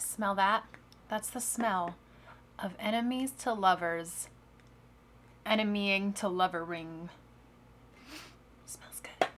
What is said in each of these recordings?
Smell that? That's the smell of enemies to lovers, enemying to lovering. Smells good.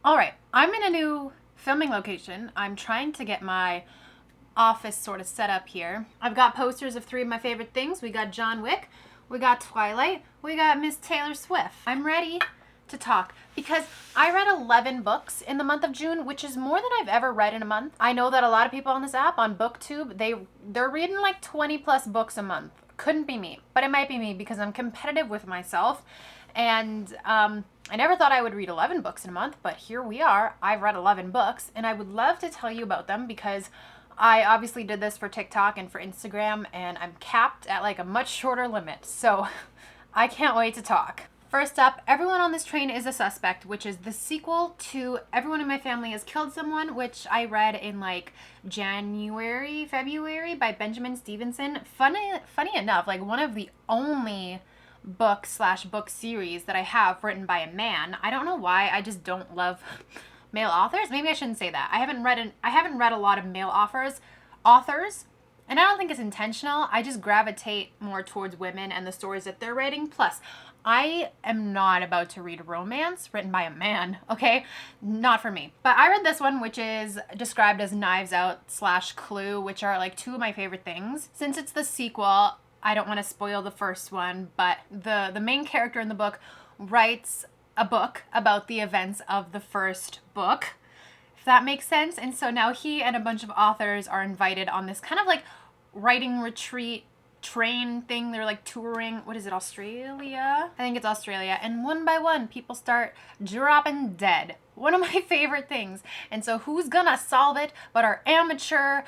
All right, I'm in a new filming location. I'm trying to get my office sort of set up here. I've got posters of 3 of my favorite things. We got John Wick, we got Twilight, we got Miss Taylor Swift. I'm ready to talk because I read 11 books in the month of June, which is more than I've ever read in a month. I know that a lot of people on this app, on BookTube, they're reading like 20 plus books a month. Couldn't be me, but it might be me because I'm competitive with myself. And I never thought I would read 11 books in a month, but here we are. I've read 11 books, and I would love to tell you about them because I obviously did this for TikTok and for Instagram, and I'm capped at like a much shorter limit. So I can't wait to talk. First up, Everyone on This Train is a Suspect, which is the sequel to Everyone in My Family Has Killed Someone, which I read in like January, February by Benjamin Stevenson. Funny enough, like one of the only book series that I have written by a man. I don't know why, I just don't love male authors. Maybe I shouldn't say that. I haven't read a lot of male authors, and I don't think it's intentional. I just gravitate more towards women and the stories that they're writing. Plus, I am not about to read a romance written by a man, okay? Not for me. But I read this one, which is described as Knives Out / Clue, which are like 2 of my favorite things. Since it's the sequel, I don't want to spoil the first one, but the main character in the book writes a book about the events of the first book, if that makes sense. And so now he and a bunch of authors are invited on this kind of like writing retreat train thing. They're like touring, what is it, Australia? I think it's Australia. And one by one, people start dropping dead. One of my favorite things. And so who's gonna solve it but our amateur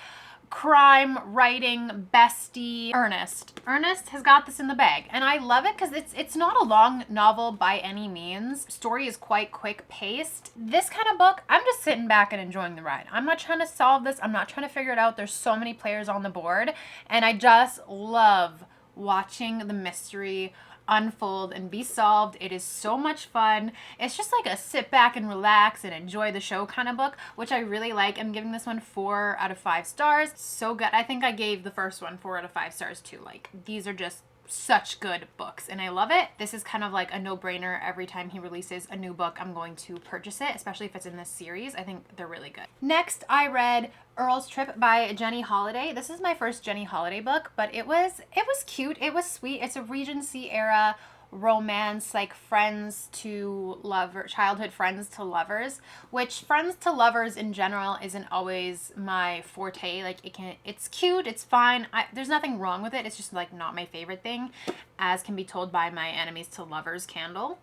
crime writing bestie, Ernest. Ernest has got this in the bag, and I love it because it's not a long novel by any means. Story is quite quick paced. This kind of book, I'm just sitting back and enjoying the ride. I'm not trying to solve this. I'm not trying to figure it out. There's so many players on the board, and I just love watching the mystery unfold and be solved. It is so much fun. It's just like a sit back and relax and enjoy the show kind of book, which I really like. I'm giving this one 4 out of 5 stars. So good. I think I gave the first one 4 out of 5 stars too. Like, these are just such good books and I love it. This is kind of like a no-brainer. Every time he releases a new book, I'm going to purchase it, especially if it's in this series. I think they're really good. Next, I read Earls Trip by Jenny Holiday. This is my first Jenny Holiday book, but it was cute. It was sweet. It's a Regency era romance, like friends to lover, childhood friends to lovers, which friends to lovers in general isn't always my forte. Like it's cute, it's fine. There's nothing wrong with it. It's just like not my favorite thing, as can be told by my enemies to lovers candle,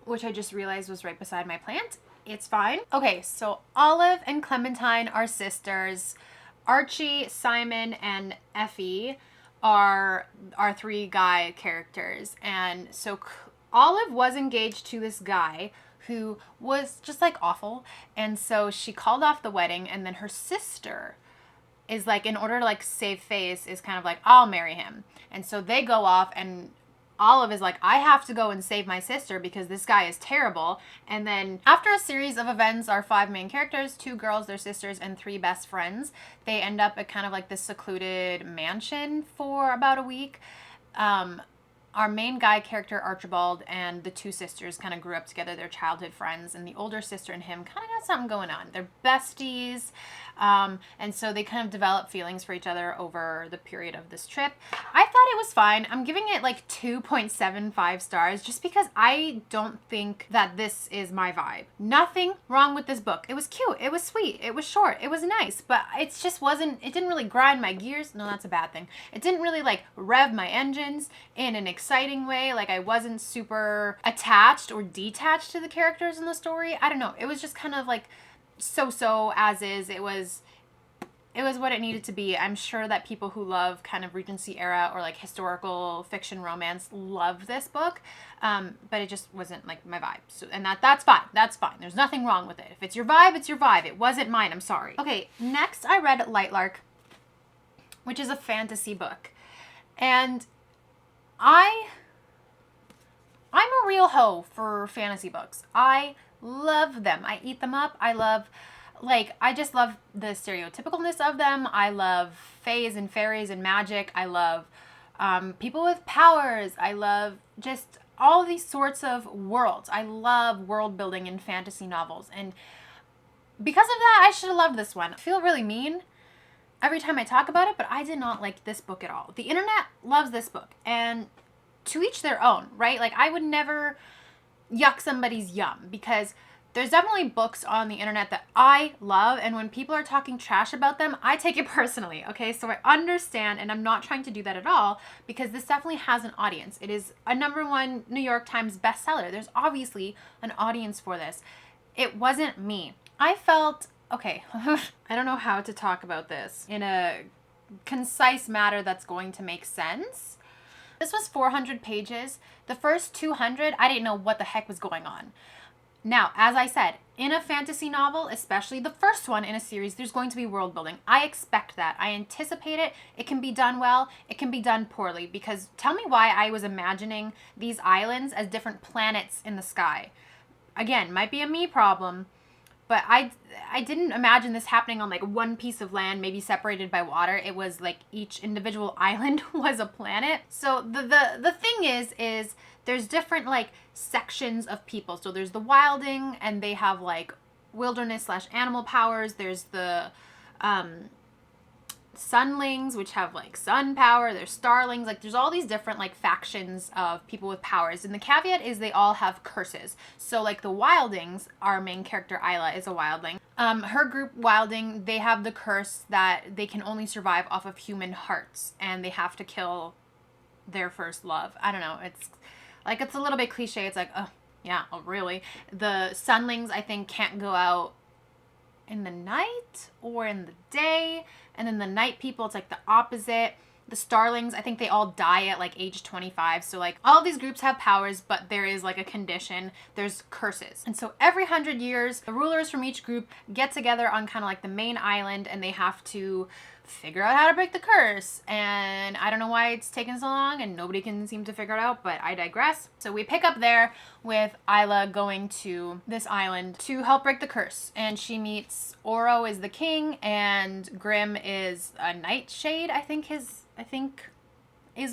which I just realized was right beside my plant. It's fine. Okay, so Olive and Clementine are sisters. Archie, Simon, and Effie are our 3 guy characters. And so Olive was engaged to this guy who was just like awful. And so she called off the wedding, and then her sister is like, in order to like save face, is kind of like, I'll marry him. And so they go off, and Olive is like, I have to go and save my sister because this guy is terrible. And then after a series of events, our 5 main characters, 2 girls, their sisters, and 3 best friends, they end up at kind of like this secluded mansion for about a week. Our main guy character, Archibald, and the 2 sisters kind of grew up together. They're childhood friends, and the older sister and him kind of got something going on. They're besties, and so they kind of develop feelings for each other over the period of this trip. I thought it was fine. I'm giving it like 2.75 stars just because I don't think that this is my vibe. Nothing wrong with this book. It was cute. It was sweet. It was short. It was nice, but it didn't really grind my gears. No, that's a bad thing. It didn't really like rev my engines in an exciting way. Like I wasn't super attached or detached to the characters in the story. I don't know. It was just kind of like so as is. It was what it needed to be. I'm sure that people who love kind of Regency era or like historical fiction romance love this book, but it just wasn't like my vibe. So, and that's fine. That's fine. There's nothing wrong with it. If it's your vibe, it's your vibe. It wasn't mine. I'm sorry. Okay, next I read Lark, which is a fantasy book, and I I'm a real hoe for fantasy books. I love them. I eat them up. I just love the stereotypicalness of them. I love fays and fairies and magic. I love people with powers. I love just all these sorts of worlds. I love world building in fantasy novels. And because of that, I should have loved this one. I feel really mean every time I talk about it, but I did not like this book at all. The internet loves this book, and to each their own, right? Like, I would never yuck somebody's yum, because there's definitely books on the internet that I love, and when people are talking trash about them, I take it personally, okay? So I understand, and I'm not trying to do that at all, because this definitely has an audience. It is a #1 New York Times bestseller. There's obviously an audience for this. It wasn't me. I felt, okay, I don't know how to talk about this in a concise matter that's going to make sense. This was 400 pages. The first 200, I didn't know what the heck was going on. Now, as I said, in a fantasy novel, especially the first one in a series, there's going to be world building. I expect that. I anticipate it. It can be done well. It can be done poorly, because tell me why I was imagining these islands as different planets in the sky. Again, might be a me problem, but I didn't imagine this happening on like one piece of land, maybe separated by water. It was like each individual island was a planet. So the thing is there's different like sections of people. So there's the wilding, and they have like wilderness/animal powers. There's the sunlings, which have like sun power. There's starlings. Like, there's all these different like factions of people with powers, and the caveat is they all have curses. So like the wildings, our main character Isla is a wildling. Her group wilding, they have the curse that they can only survive off of human hearts, and they have to kill their first love. I don't know, it's a little bit cliche. It's like, oh yeah, oh really? The sunlings, I think, can't go out in the night or in the day. And then the night people, it's like the opposite. The starlings, I think they all die at like age 25. So like all of these groups have powers, but there is like a condition. There's curses. And so every 100 years, the rulers from each group get together on kind of like the main island, and they have to figure out how to break the curse. And I don't know why it's taken so long and nobody can seem to figure it out, but I digress. So we pick up there with Isla going to this island to help break the curse, and she meets Oro is the king, and Grimm is a nightshade, I think is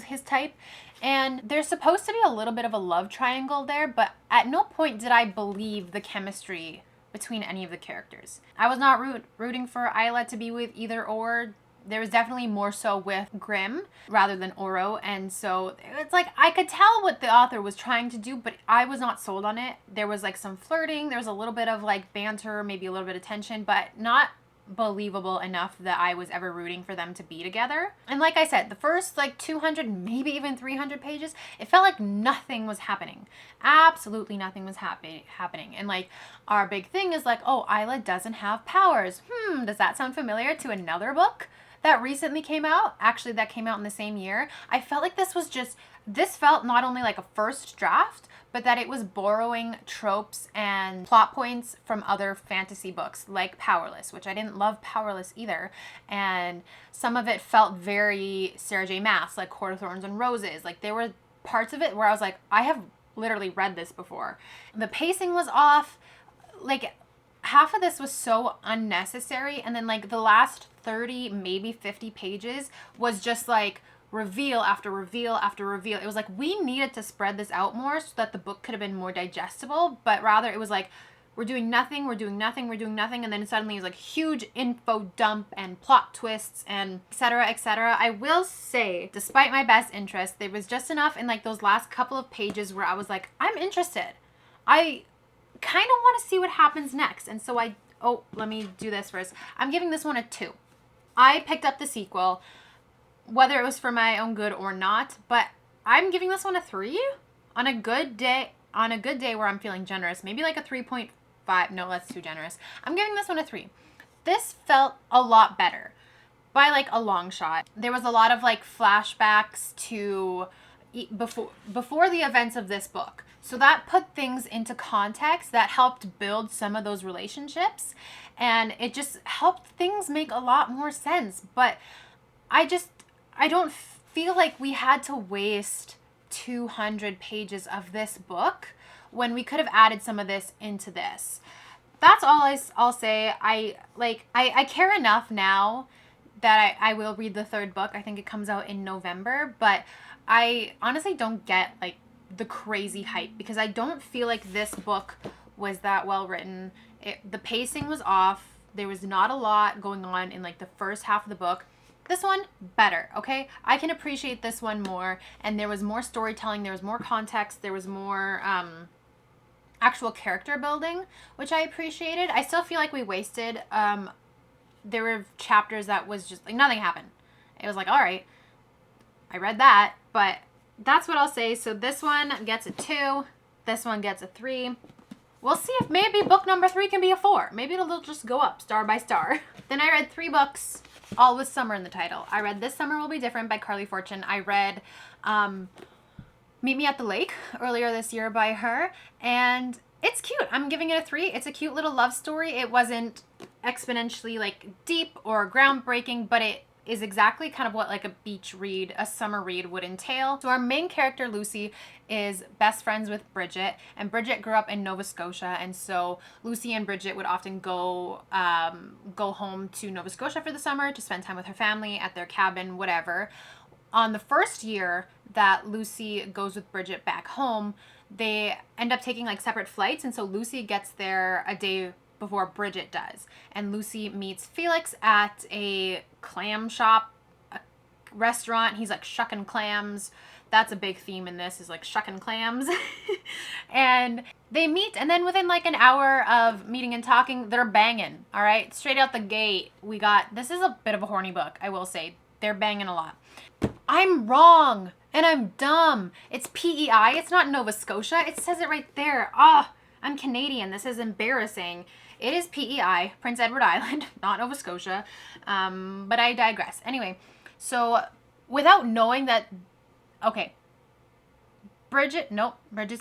his type. And there's supposed to be a little bit of a love triangle there, but at no point did I believe the chemistry between any of the characters. I was not rooting for Isla to be with either or. There was definitely more so with Grimm rather than Oro, and so it's like I could tell what the author was trying to do, but I was not sold on it. There was like some flirting, there was a little bit of like banter, maybe a little bit of tension, but not believable enough that I was ever rooting for them to be together. And like I said, the first like 200, maybe even 300 pages, it felt like nothing was happening. Absolutely nothing was happening. And like our big thing is like, oh, Isla doesn't have powers. Does that sound familiar to another book that recently came out? Actually, that came out in the same year. I felt like this felt not only like a first draft, but that it was borrowing tropes and plot points from other fantasy books like Powerless, which I didn't love Powerless either. And some of it felt very Sarah J. Maas, like Court of Thorns and Roses. Like there were parts of it where I was like, I have literally read this before. The pacing was off. Like half of this was so unnecessary. And then like the last 30, maybe 50 pages was just like reveal after reveal after reveal. It was like we needed to spread this out more so that the book could have been more digestible, but rather it was like we're doing nothing, and then suddenly it's like huge info dump and plot twists and etc. etc. I will say, despite my best interest, there was just enough in like those last couple of pages where I was like, I'm interested. I kind of want to see what happens next. And so let me do this first. I'm giving this one a 2. I picked up the sequel, whether it was for my own good or not, but I'm giving this one a 3 on a good day where I'm feeling generous, maybe like a 3.5. No, that's too generous. I'm giving this one a 3. This felt a lot better by like a long shot. There was a lot of like flashbacks to before the events of this book. So that put things into context, that helped build some of those relationships, and it just helped things make a lot more sense. But I don't feel like we had to waste 200 pages of this book when we could have added some of this into this. That's all I'll say. I care enough now that I will read the third book. I think it comes out in November, but I honestly don't get like the crazy hype because I don't feel like this book was that well written. The pacing was off. There was not a lot going on in like the first half of the book. This one, better, okay? I can appreciate this one more, and there was more storytelling, there was more context, there was more actual character building, which I appreciated. I still feel like we wasted, there were chapters that was just like nothing happened. It was like, all right, I read that, but that's what I'll say. So this one gets a 2, this one gets a 3. We'll see if maybe book number 3 can be a 4. Maybe it'll just go up star by star. Then I read 3 books, all with summer in the title. I read This Summer Will Be Different by Carly Fortune. I read Meet Me at the Lake earlier this year by her, and it's cute. I'm giving it a 3. It's a cute little love story. It wasn't exponentially like deep or groundbreaking, but it is exactly kind of what like a beach read, a summer read would entail. So our main character, Lucy, is best friends with Bridget, and Bridget grew up in Nova Scotia, and so Lucy and Bridget would often go home to Nova Scotia for the summer to spend time with her family at their cabin, whatever. On the first year that Lucy goes with Bridget back home, they end up taking like separate flights, and so Lucy gets there a day before Bridget does, and Lucy meets Felix at a clam shop, a restaurant. He's like shucking clams. That's a big theme in this, is like shucking clams. And they meet, and then within like an hour of meeting and talking, they're banging. All right, straight out the gate, we got, this is a bit of a horny book, I will say. They're banging a lot. I'm wrong and I'm dumb. It's PEI, it's not Nova Scotia. It says it right there. I'm Canadian. This is embarrassing. It is PEI, Prince Edward Island, not Nova Scotia. But I digress. Anyway, so without knowing that, okay, Bridget's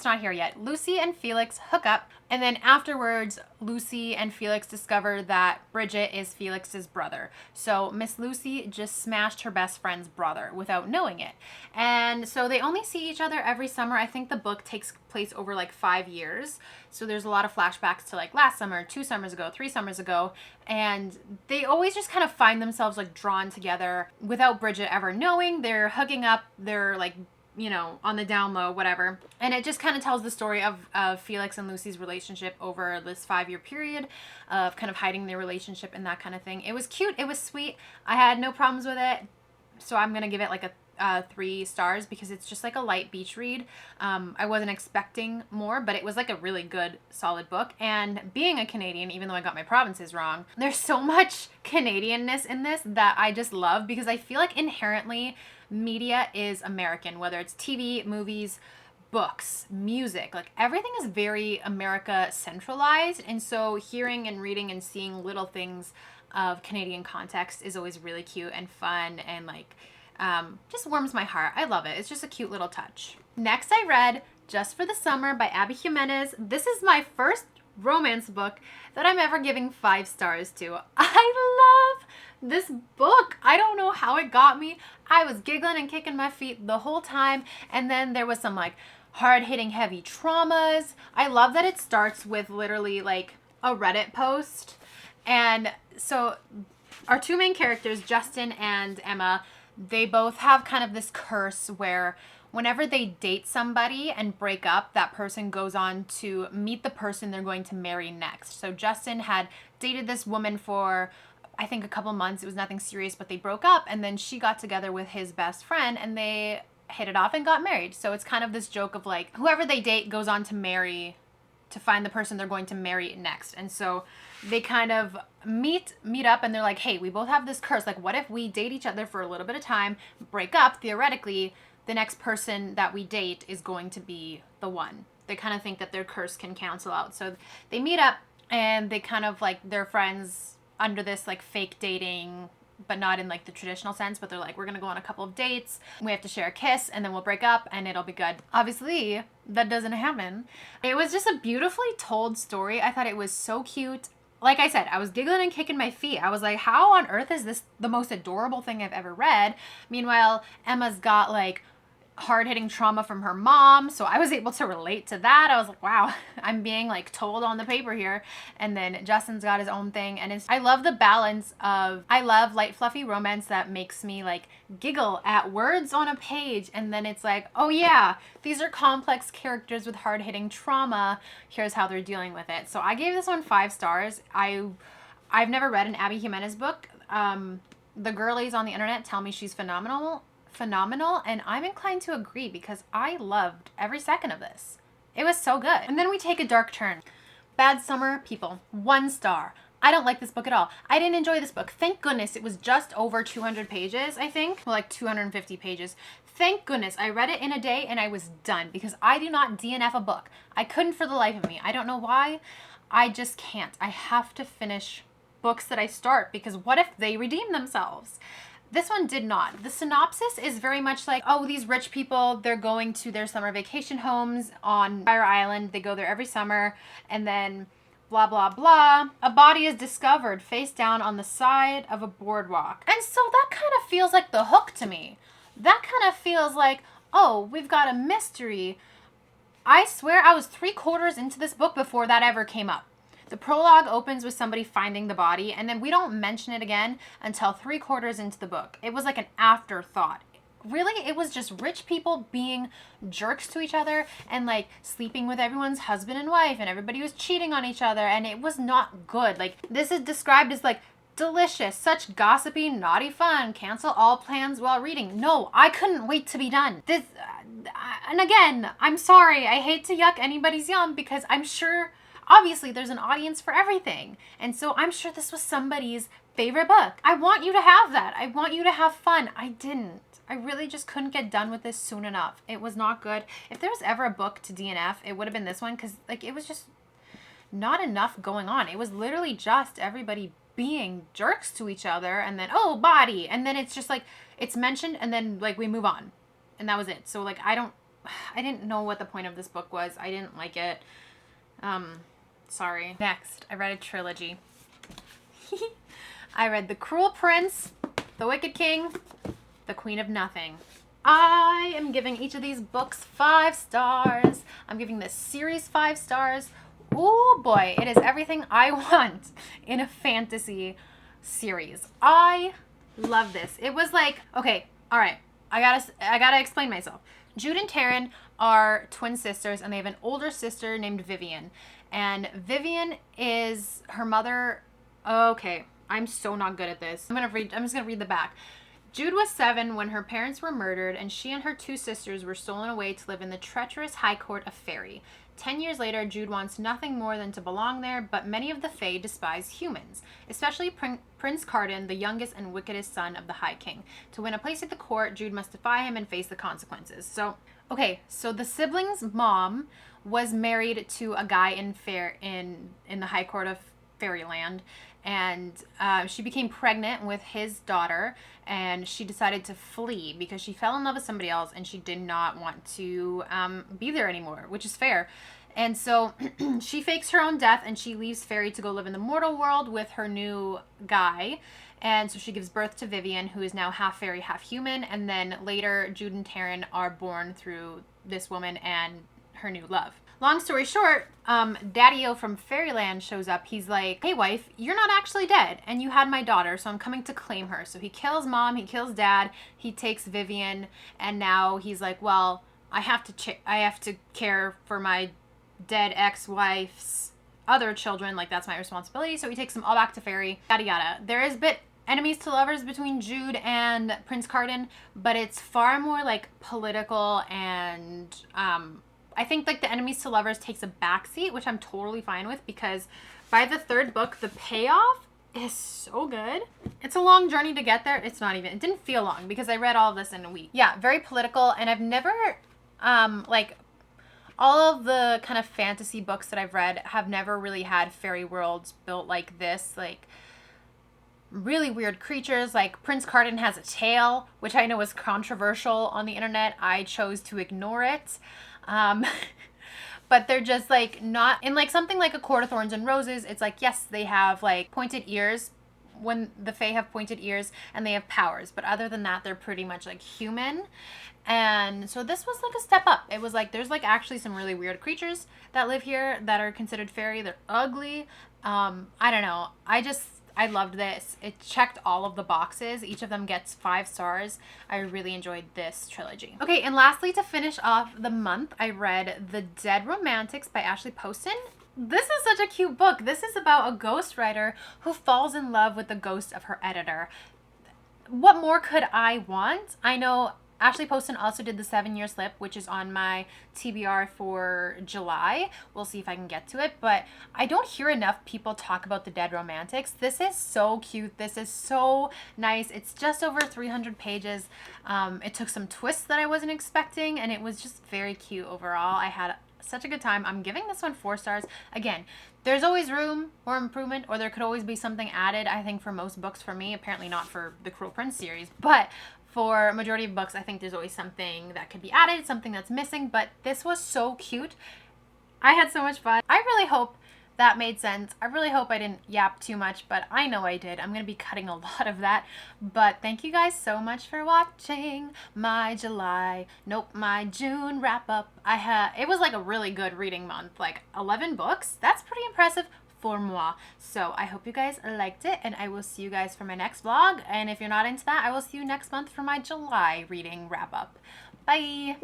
not here yet. Lucy and Felix hook up, and then afterwards, Lucy and Felix discover that Bridget is Felix's brother. So Miss Lucy just smashed her best friend's brother without knowing it. And so they only see each other every summer. I think the book takes place over like 5 years. So there's a lot of flashbacks to like last summer, 2 summers ago, 3 summers ago. And they always just kind of find themselves like drawn together without Bridget ever knowing. They're hooking up, they're like, you know, on the down low, whatever. And it just kind of tells the story of Felix and Lucy's relationship over this 5-year period of kind of hiding their relationship and that kind of thing. It was cute. It was sweet. I had no problems with it. So I'm going to give it like a 3 stars because it's just like a light beach read. I wasn't expecting more, but it was like a really good, solid book. And being a Canadian, even though I got my provinces wrong, there's so much Canadianness in this that I just love because I feel like inherently media is American, whether it's TV, movies, books, music, like everything is very America centralized. And so hearing and reading and seeing little things of Canadian context is always really cute and fun and like just warms my heart. I love it. It's just a cute little touch. Next, I read Just for the Summer by Abby Jimenez. This is my first romance book that I'm ever giving 5 stars to. I love this book. I don't know how it got me. I was giggling and kicking my feet the whole time, and then there was some like hard-hitting heavy traumas. I love that it starts with literally like a Reddit post. And so our 2 main characters, Justin and Emma, they both have kind of this curse where whenever they date somebody and break up, that person goes on to meet the person they're going to marry next. So Justin had dated this woman for, I think, a couple months. It was nothing serious, but they broke up, and then she got together with his best friend and they hit it off and got married. So it's kind of this joke of like whoever they date goes on to marry, to find the person they're going to marry next. And so they kind of meet up and they're like, hey, we both have this curse. Like, what if we date each other for a little bit of time, break up, theoretically, the next person that we date is going to be the one. They kind of think that their curse can cancel out. So they meet up and they kind of like, they're friends under this like fake dating, but not in like the traditional sense, but they're like, we're gonna go on a couple of dates, we have to share a kiss, and then we'll break up and it'll be good. Obviously, that doesn't happen. It was just a beautifully told story. I thought it was so cute. Like I said, I was giggling and kicking my feet. I was like, how on earth is this the most adorable thing I've ever read? Meanwhile, Emma's got like hard-hitting trauma from her mom, so I was able to relate to that. I was like, wow, I'm being like told on the paper here. And then Justin's got his own thing, and I love the balance of, I love light fluffy romance that makes me like giggle at words on a page, and then it's like, oh yeah, these are complex characters with hard-hitting trauma, here's how they're dealing with it. So I gave this one 5 stars. I've never read an Abby Jimenez book. The girlies on the internet tell me she's phenomenal, and I'm inclined to agree because I loved every second of this. It was so good. And then we take a dark turn. Bad Summer People, 1 star. I don't like this book at all. I didn't enjoy this book. Thank goodness it was just over 200 pages, I think. Well, like 250 pages. Thank goodness I read it in a day and I was done, because I do not DNF a book. I couldn't for the life of me. I don't know why. I just can't. I have to finish books that I start, because what if they redeem themselves? This one did not. The synopsis is very much like, oh, these rich people, they're going to their summer vacation homes on Fire Island. They go there every summer, and then blah, blah, blah. A body is discovered face down on the side of a boardwalk. And so that kind of feels like the hook to me. That kind of feels like, oh, we've got a mystery. I swear I was 3/4 into this book before that ever came up. The prologue opens with somebody finding the body, and then we don't mention it again until 3/4 into the book. It was like an afterthought. Really, it was just rich people being jerks to each other and like sleeping with everyone's husband and wife, and everybody was cheating on each other, and it was not good. Like, this is described as like delicious, such gossipy, naughty fun, cancel all plans while reading. No, I couldn't wait to be done. This, and again, I'm sorry, I hate to yuck anybody's yum, because I'm sure obviously there's an audience for everything. And so I'm sure this was somebody's favorite book. I want you to have that. I want you to have fun. I didn't. I really just couldn't get done with this soon enough. It was not good. If there was ever a book to DNF, it would have been this one, because like it was just not enough going on. It was literally just everybody being jerks to each other, and then, oh, body. And then it's just like, it's mentioned, and then like we move on. And that was it. So like, I didn't know what the point of this book was. I didn't like it. Sorry. Next, I read a trilogy. I read The Cruel Prince, The Wicked King, The Queen of Nothing. I am giving each of these books 5 stars. I'm giving this series 5 stars. Oh boy, it is everything I want in a fantasy series. I love this. It was like, okay, all right, I gotta explain myself. Jude and Taryn are twin sisters, and they have an older sister named Vivian. And Vivian is her mother. Okay, I'm so not good at this. I'm just gonna read the back. Jude was 7 when her parents were murdered, and she and her 2 sisters were stolen away to live in the treacherous High Court of Fairy. 10 years later, Jude wants nothing more than to belong there, but many of the Fae despise humans, especially Prince Carden, the youngest and wickedest son of the High King. To win a place at the court, Jude must defy him and face the consequences. So, okay, so the siblings' mom was married to a guy in the High Court of Fairyland, and she became pregnant with his daughter, and she decided to flee because she fell in love with somebody else, and she did not want to be there anymore, which is fair. And so she fakes her own death, and she leaves Fairy to go live in the mortal world with her new guy. And so she gives birth to Vivian, who is now half fairy, half human. And then later, Jude and Taryn are born through this woman and her new love. Long story short, Daddy-O from Fairyland shows up. He's like, hey wife, you're not actually dead, and you had my daughter, so I'm coming to claim her. So he kills mom, he kills dad, he takes Vivian, and now he's like, well, I have to care for my dead ex-wife's other children, like that's my responsibility. So he takes them all back to Fairy, yada yada. There is enemies to lovers between Jude and Prince Carden, but it's far more like political, and I think like the enemies to lovers takes a backseat, which I'm totally fine with, because by the 3rd book, the payoff is so good. It's a long journey to get there. It didn't feel long because I read all of this in a week. Yeah, very political, and I've never, like, all of the kind of fantasy books that I've read have never really had fairy worlds built like this, like really weird creatures. Like Prince Carden has a tail, which I know is controversial on the internet. I chose to ignore it. But they're just like not in like something like A Court of Thorns and Roses. It's like, yes, they have like pointed ears when the Fae have pointed ears and they have powers, but other than that, they're pretty much like human. And so this was like a step up. It was like there's like actually some really weird creatures that live here that are considered fairy. They're ugly. I don't know. I loved this. It checked all of the boxes. Each of them gets 5 stars. I really enjoyed this trilogy. Okay, and lastly, to finish off the month, I read The Dead Romantics by Ashley Poston. This is such a cute book. This is about a ghostwriter who falls in love with the ghost of her editor. What more could I want? I know Ashley Poston also did The 7-Year Slip, which is on my TBR for July. We'll see if I can get to it, but I don't hear enough people talk about The Dead Romantics. This is so cute. This is so nice. It's just over 300 pages. It took some twists that I wasn't expecting, and it was just very cute overall. I had such a good time. I'm giving this one 4 stars. Again, there's always room for improvement, or there could always be something added, I think, for most books for me. Apparently not for the Cruel Prince series, but for majority of books, I think there's always something that could be added, something that's missing, but this was so cute. I had so much fun. I really hope that made sense. I really hope I didn't yap too much, but I know I did. I'm going to be cutting a lot of that. But thank you guys so much for watching my my June wrap up. It was like a really good reading month, like 11 books. That's pretty impressive for moi. So I hope you guys liked it, and I will see you guys for my next vlog. And if you're not into that, I will see you next month for my July reading wrap up. Bye.